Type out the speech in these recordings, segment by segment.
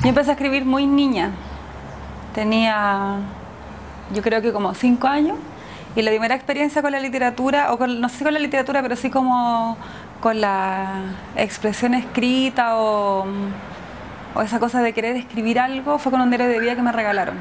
Yo empecé a escribir muy niña, tenía yo creo que como 5 años, y la primera experiencia con la literatura, o con, no sé si con la literatura, pero sí como con la expresión escrita o esa cosa de querer escribir algo, fue con un diario de vida que me regalaron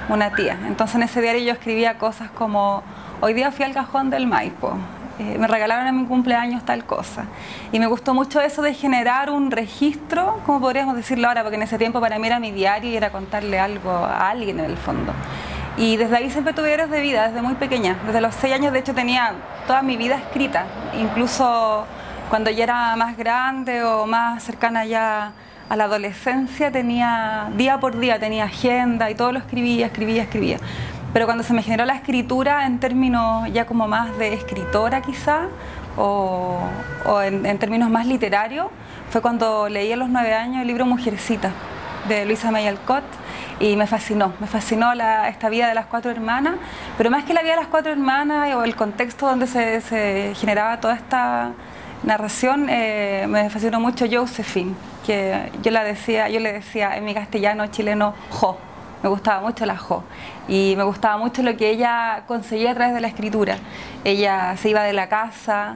una tía. Entonces en ese diario yo escribía cosas como: hoy día fui al cajón del Maipo, me regalaron en mi cumpleaños tal cosa. Y me gustó mucho eso de generar un registro, como podríamos decirlo ahora, porque en ese tiempo para mí era mi diario y era contarle algo a alguien en el fondo. Y desde ahí siempre tuve diarios de vida, desde muy pequeña. Desde los 6 años de hecho tenía toda mi vida escrita, incluso cuando ya era más grande o más cercana ya a la adolescencia, tenía día por día, tenía agenda y todo lo escribía. Pero cuando se me generó la escritura en términos ya como más de escritora quizá, o en términos más literarios, fue cuando leí a los 9 años el libro Mujercita, de Luisa May Alcott, y me fascinó esta vida de las 4 hermanas, pero más que la vida de las 4 hermanas o el contexto donde se generaba toda esta narración, me fascinó mucho Josephine, que yo le decía en mi castellano chileno Jo. Me gustaba mucho la Jo, y me gustaba mucho lo que ella conseguía a través de la escritura. Ella se iba de la casa,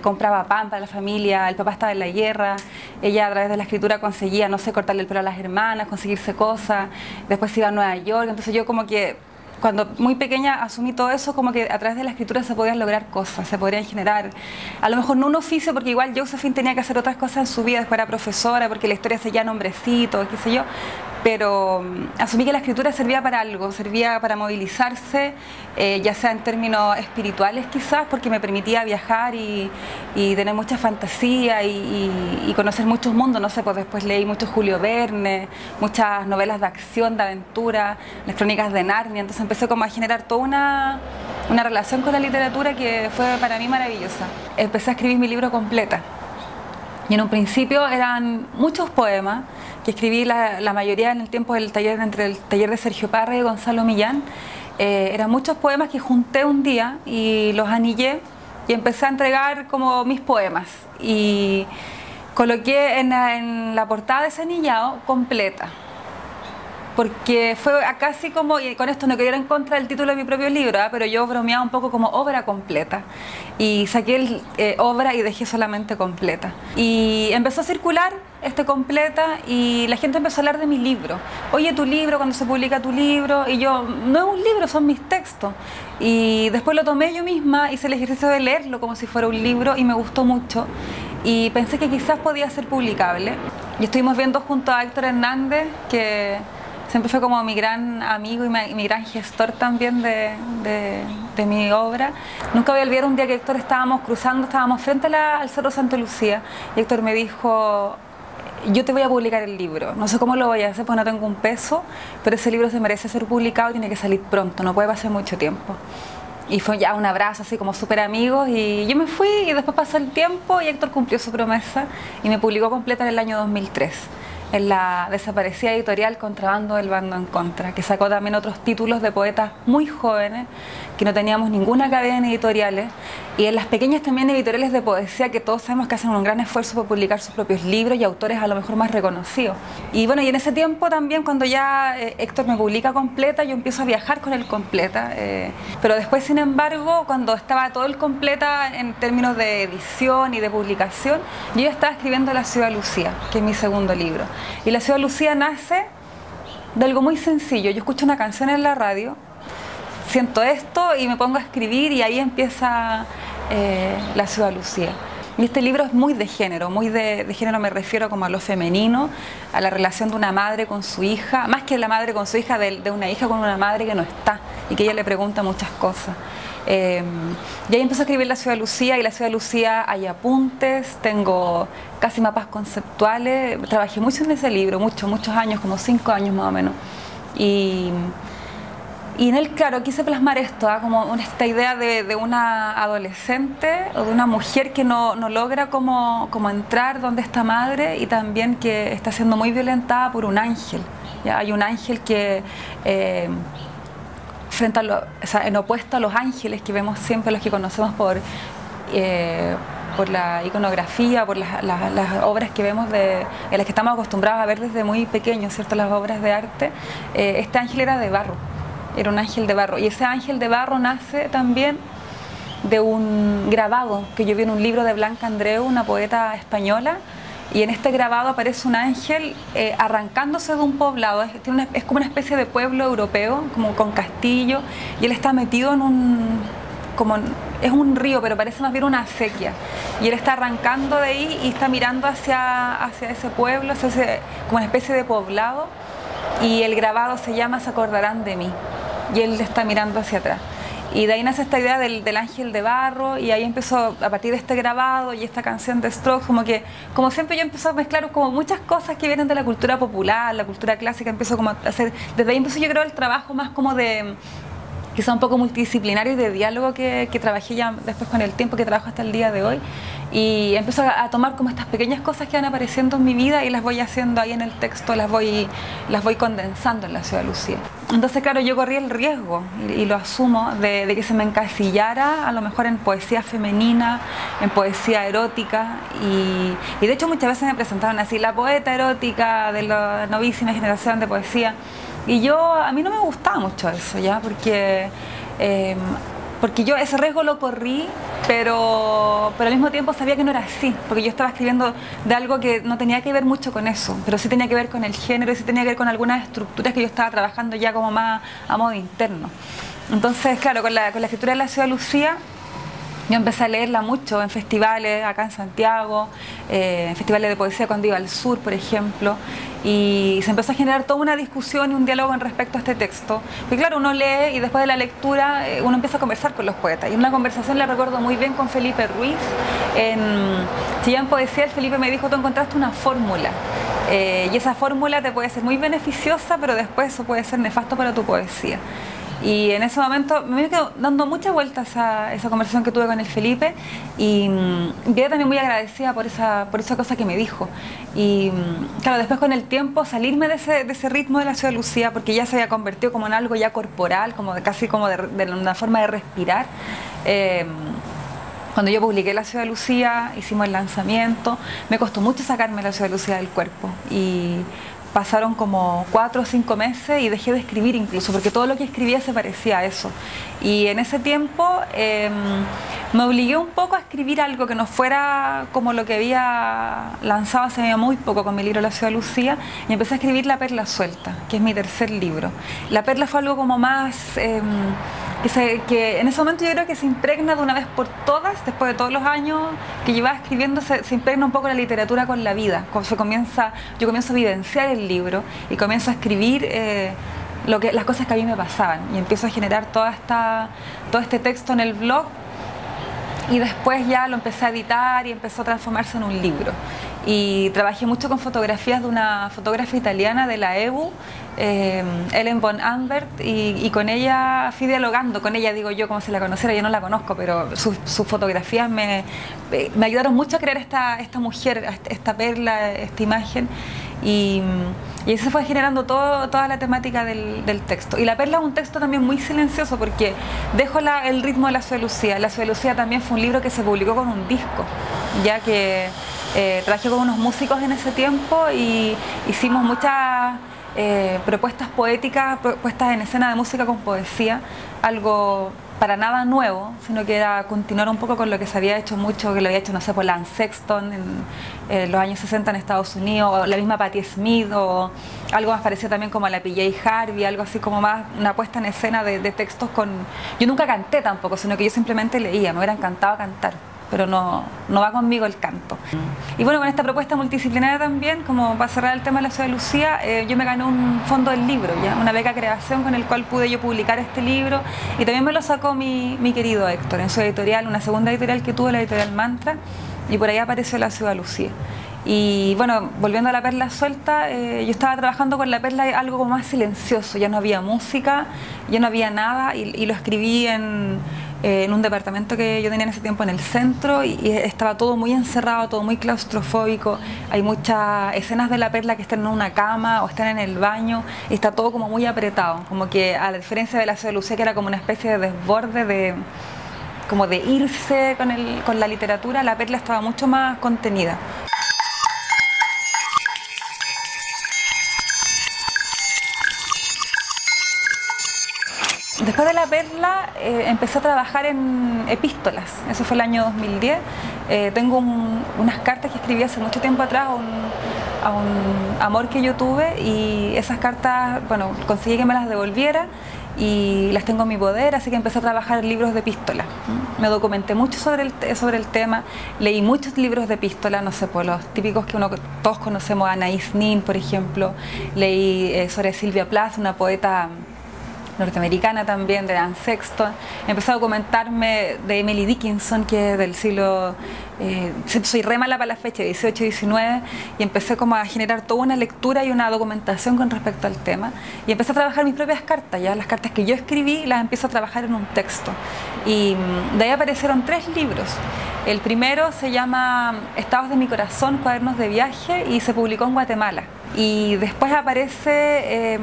compraba pan para la familia, el papá estaba en la guerra, ella a través de la escritura conseguía, no sé, cortarle el pelo a las hermanas, conseguirse cosas, después se iba a Nueva York. Entonces yo como que cuando muy pequeña asumí todo eso, como que a través de la escritura se podían lograr cosas, se podrían generar, a lo mejor no un oficio, porque igual Josephine tenía que hacer otras cosas en su vida, después era profesora, porque la historia seguía nombrecito, qué sé yo, pero asumí que la escritura servía para algo, servía para movilizarse, ya sea en términos espirituales quizás, porque me permitía viajar y tener mucha fantasía y conocer muchos mundos. No sé, pues después leí mucho Julio Verne, muchas novelas de acción, de aventura, las crónicas de Narnia. Entonces empecé como a generar toda una relación con la literatura que fue para mí maravillosa. Empecé a escribir mi libro completa, y en un principio eran muchos poemas que escribí la mayoría en el tiempo del taller, entre el taller de Sergio Parra y Gonzalo Millán. Eran muchos poemas que junté un día y los anillé y empecé a entregar como mis poemas, y coloqué en la portada de ese anillado completa, porque fue casi como, y con esto no quería ir en contra del título de mi propio libro, pero yo bromeaba un poco como obra completa, y saqué obra y dejé solamente completa, y empezó a circular completa, y la gente empezó a hablar de mi libro. Oye, tu libro, cuando se publica tu libro, y yo, no es un libro, son mis textos. Y después lo tomé yo misma, hice el ejercicio de leerlo como si fuera un libro, y me gustó mucho, y pensé que quizás podía ser publicable. Y estuvimos viendo junto a Héctor Hernández, que siempre fue como mi gran amigo y mi gran gestor también de mi obra. Nunca voy a olvidar un día que Héctor estábamos frente al Cerro Santa Lucía, y Héctor me dijo: yo te voy a publicar el libro, no sé cómo lo voy a hacer porque no tengo un peso, pero ese libro se merece ser publicado y tiene que salir pronto, no puede pasar mucho tiempo. Y fue ya un abrazo así como súper amigos, y yo me fui, y después pasó el tiempo y Héctor cumplió su promesa y me publicó completa en el año 2003. En la desaparecida editorial Contrabando del Bando en Contra, que sacó también otros títulos de poetas muy jóvenes, que no teníamos ninguna cadena en editoriales, y en las pequeñas también editoriales de poesía, que todos sabemos que hacen un gran esfuerzo por publicar sus propios libros, y autores a lo mejor más reconocidos. Y bueno, y en ese tiempo también, cuando ya Héctor me publica completa, yo empiezo a viajar con el completa, pero después, sin embargo, cuando estaba todo el completa en términos de edición y de publicación, yo ya estaba escribiendo La Ciudad Lucía, que es mi segundo libro. Y La Ciudad Lucía nace de algo muy sencillo. Yo escucho una canción en la radio, siento esto y me pongo a escribir, y ahí empieza La Ciudad Lucía. Y este libro es muy de género, me refiero como a lo femenino, a la relación de una madre con su hija, más que la madre con su hija, de una hija con una madre que no está y que ella le pregunta muchas cosas. Y ahí empecé a escribir La Ciudad Lucía, y La Ciudad Lucía hay apuntes, tengo casi mapas conceptuales, trabajé mucho en ese libro, muchos años, como 5 años más o menos. Y en él, claro, quise plasmar esto, como esta idea de una adolescente o de una mujer que no logra como entrar donde está madre, y también que está siendo muy violentada por un ángel. ¿Ya? Hay un ángel que, en opuesto a los ángeles que vemos siempre, los que conocemos por la iconografía, por las obras que vemos, en las que estamos acostumbrados a ver desde muy pequeños, ¿cierto? Las obras de arte. Este ángel era de barro, era un ángel de barro, y ese ángel de barro nace también de un grabado que yo vi en un libro de Blanca Andreu, una poeta española, y en este grabado aparece un ángel arrancándose de un poblado. Es como una especie de pueblo europeo, como con castillo, y él está metido en es un río, pero parece más bien una acequia, y él está arrancando de ahí y está mirando hacia ese pueblo, como una especie de poblado, y el grabado se llama "Se acordarán de mí", y él está mirando hacia atrás. Y de ahí nace esta idea del ángel de barro, y ahí empezó, a partir de este grabado y esta canción de Strokes, como siempre yo empiezo a mezclar como muchas cosas que vienen de la cultura popular, la cultura clásica, empiezo como a hacer, desde ahí empezó yo creo el trabajo más como de, quizá un poco multidisciplinario y de diálogo que trabajé ya después con el tiempo, que trabajo hasta el día de hoy, y empiezo a tomar como estas pequeñas cosas que van apareciendo en mi vida y las voy haciendo ahí en el texto, las voy condensando en La Ciudad de Lucía. Entonces claro, yo corrí el riesgo, y lo asumo, de que se me encasillara a lo mejor en poesía femenina, en poesía erótica, y de hecho muchas veces me presentaron así, la poeta erótica de la novísima generación de poesía. Y a mí no me gustaba mucho eso, ¿ya? Porque yo ese riesgo lo corrí, pero al mismo tiempo sabía que no era así, porque yo estaba escribiendo de algo que no tenía que ver mucho con eso, pero sí tenía que ver con el género, y sí tenía que ver con algunas estructuras que yo estaba trabajando ya como más a modo interno. Entonces, claro, con la escritura de La Ciudad de Lucía, yo empecé a leerla mucho en festivales acá en Santiago, en festivales de poesía cuando iba al sur, por ejemplo, y se empezó a generar toda una discusión y un diálogo en respecto a este texto. Porque claro, uno lee y después de la lectura uno empieza a conversar con los poetas. Y una conversación la recuerdo muy bien con Felipe Ruiz. Si ya en poesía, el Felipe me dijo: tú encontraste una fórmula. Y esa fórmula te puede ser muy beneficiosa, pero después eso puede ser nefasto para tu poesía. Y en ese momento me quedo dando muchas vueltas a esa conversación que tuve con el Felipe, y quedé también muy agradecida por esa cosa que me dijo. Y claro, después con el tiempo salirme de ese ritmo de La Ciudad de Lucía, porque ya se había convertido como en algo ya corporal, casi como de una forma de respirar. Cuando yo publiqué La Ciudad de Lucía, hicimos el lanzamiento, me costó mucho sacarme La Ciudad de Lucía del cuerpo, y pasaron como 4 o 5 meses y dejé de escribir incluso, porque todo lo que escribía se parecía a eso. Y en ese tiempo me obligué un poco a escribir algo que no fuera como lo que había lanzado hace muy poco con mi libro La Ciudad de Lucía, y empecé a escribir La Perla Suelta, que es mi tercer libro. La Perla fue algo como más... que en ese momento yo creo que se impregna de una vez por todas, después de todos los años que llevaba escribiendo, se impregna un poco la literatura con la vida. Yo comienzo a vivenciar el libro y comienzo a escribir las cosas que a mí me pasaban, y empiezo a generar todo este texto en el blog, y después ya lo empecé a editar y empezó a transformarse en un libro. Y trabajé mucho con fotografías de una fotógrafa italiana de la EBU, Ellen von Ambert, y con ella fui dialogando, con ella digo yo como si la conociera, yo no la conozco, pero sus fotografías me ayudaron mucho a crear esta mujer, esta perla, esta imagen, y ahí se fue generando toda la temática del texto. Y La Perla es un texto también muy silencioso, porque dejo el ritmo de La Ciudad de Lucía. La Ciudad de Lucía también fue un libro que se publicó con un disco, ya que trabajé con unos músicos en ese tiempo y hicimos muchas propuestas poéticas, puestas en escena de música con poesía, algo para nada nuevo, sino que era continuar un poco con lo que se había hecho mucho, que lo había hecho, no sé, por Lance Sexton en los años 60 en Estados Unidos, o la misma Patti Smith, o algo más parecido también como a la PJ Harvey, algo así como más una puesta en escena de textos con... Yo nunca canté tampoco, sino que yo simplemente leía, me hubiera encantado cantar, pero no va conmigo el canto. Y bueno, con esta propuesta multidisciplinaria también, como para cerrar el tema de La Ciudad de Lucía, yo me gané un fondo del libro, ¿ya? Una beca creación con el cual pude yo publicar este libro, y también me lo sacó mi querido Héctor en su editorial, una segunda editorial que tuvo, la editorial Mantra, y por ahí apareció La Ciudad de Lucía. Y bueno, volviendo a La Perla Suelta, yo estaba trabajando con La Perla algo como más silencioso, ya no había música, ya no había nada, y lo escribí en un departamento que yo tenía en ese tiempo en el centro, y estaba todo muy encerrado, todo muy claustrofóbico. Hay muchas escenas de La Perla que están en una cama o están en el baño, y está todo como muy apretado, como que a la diferencia de La Ciudad de Lucía, que era como una especie de desborde como de irse con la literatura, la perla estaba mucho más contenida. Después de la perla empecé a trabajar en epístolas, eso fue el año 2010. Tengo unas cartas que escribí hace mucho tiempo atrás a un amor que yo tuve, y esas cartas, bueno, conseguí que me las devolviera y las tengo en mi poder, así que empecé a trabajar en libros de epístola. Me documenté mucho sobre el tema, leí muchos libros de epístola, no sé, por los típicos que todos conocemos, Anaïs Nin, por ejemplo. Leí sobre Sylvia Plath, una poeta norteamericana también, de Anne Sexton. Empecé a documentarme de Emily Dickinson, que es del siglo, soy re mala para la fecha, 18 y 19, y empecé como a generar toda una lectura y una documentación con respecto al tema, y empecé a trabajar mis propias cartas, ya las cartas que yo escribí las empiezo a trabajar en un texto, y de ahí aparecieron 3 libros. El primero se llama Estados de mi corazón, cuadernos de viaje, y se publicó en Guatemala, y después aparece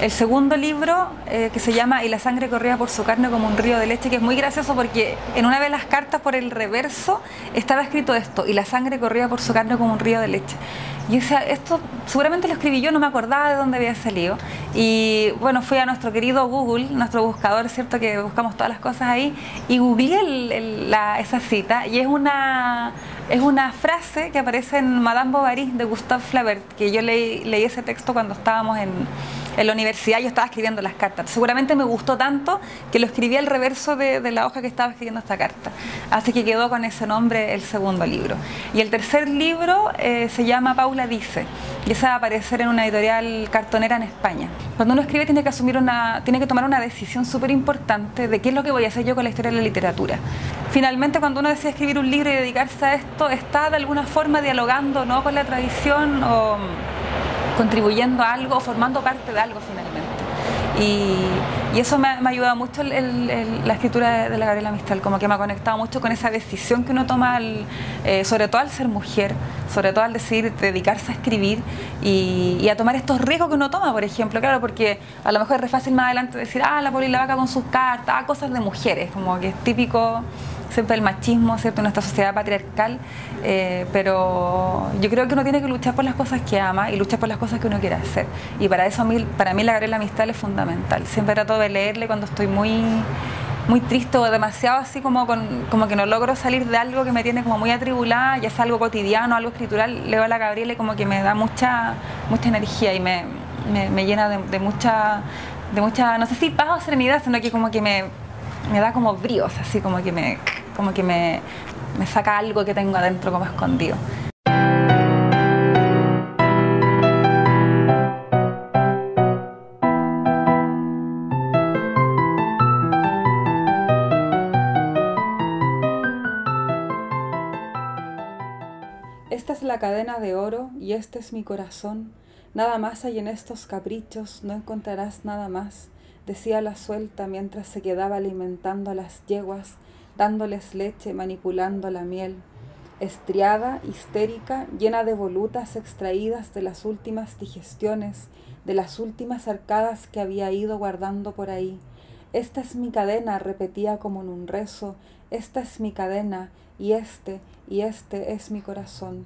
el segundo libro, que se llama Y la sangre corría por su carne como un río de leche, que es muy gracioso porque en una de las cartas, por el reverso, estaba escrito esto: y la sangre corría por su carne como un río de leche. Y o sea, esto seguramente lo escribí yo, no me acordaba de dónde había salido. Y bueno, fui a nuestro querido Google, nuestro buscador, ¿cierto?, que buscamos todas las cosas ahí, y googleé esa cita, y es una frase que aparece en Madame Bovary de Gustave Flaubert, que yo leí ese texto cuando estábamos en la universidad. Yo estaba escribiendo las cartas, seguramente me gustó tanto que lo escribí al reverso de la hoja que estaba escribiendo esta carta, así que quedó con ese nombre el segundo libro. Y el tercer libro se llama Paula dice, y ese va a aparecer en una editorial cartonera en España. Cuando uno escribe tiene que tomar una decisión súper importante de qué es lo que voy a hacer yo con la historia de la literatura. Finalmente, cuando uno decide escribir un libro y dedicarse a esto, está de alguna forma dialogando, ¿no?, con la tradición, o contribuyendo a algo, o formando parte de algo finalmente. Y eso me ha ayudado mucho la escritura de la Gabriela Mistral, como que me ha conectado mucho con esa decisión que uno toma, sobre todo al ser mujer, sobre todo al decidir dedicarse a escribir y a tomar estos riesgos que uno toma, por ejemplo, claro, porque a lo mejor es re fácil más adelante decir, la Poli la Vaca con sus cartas, cosas de mujeres, como que es típico siempre el machismo, ¿cierto?, en nuestra sociedad patriarcal, pero yo creo que uno tiene que luchar por las cosas que ama y luchar por las cosas que uno quiere hacer, y para eso para mí la Gabriela Mistral es fundamental. Siempre trato de leerle cuando estoy muy triste o demasiado así como que no logro salir de algo que me tiene como muy atribulada, ya sea algo cotidiano, algo escritural. Leo a la Gabriela y como que me da mucha energía y me llena de mucha, no sé si paz o serenidad, sino que como que me da como bríos, así como que me saca algo que tengo adentro como escondido. Esta es la cadena de oro y este es mi corazón. Nada más hay en estos caprichos, no encontrarás nada más, decía la suelta mientras se quedaba alimentando a las yeguas, dándoles leche, manipulando la miel. Estriada, histérica, llena de volutas extraídas de las últimas digestiones, de las últimas arcadas que había ido guardando por ahí. Esta es mi cadena, repetía como en un rezo, esta es mi cadena, y este es mi corazón.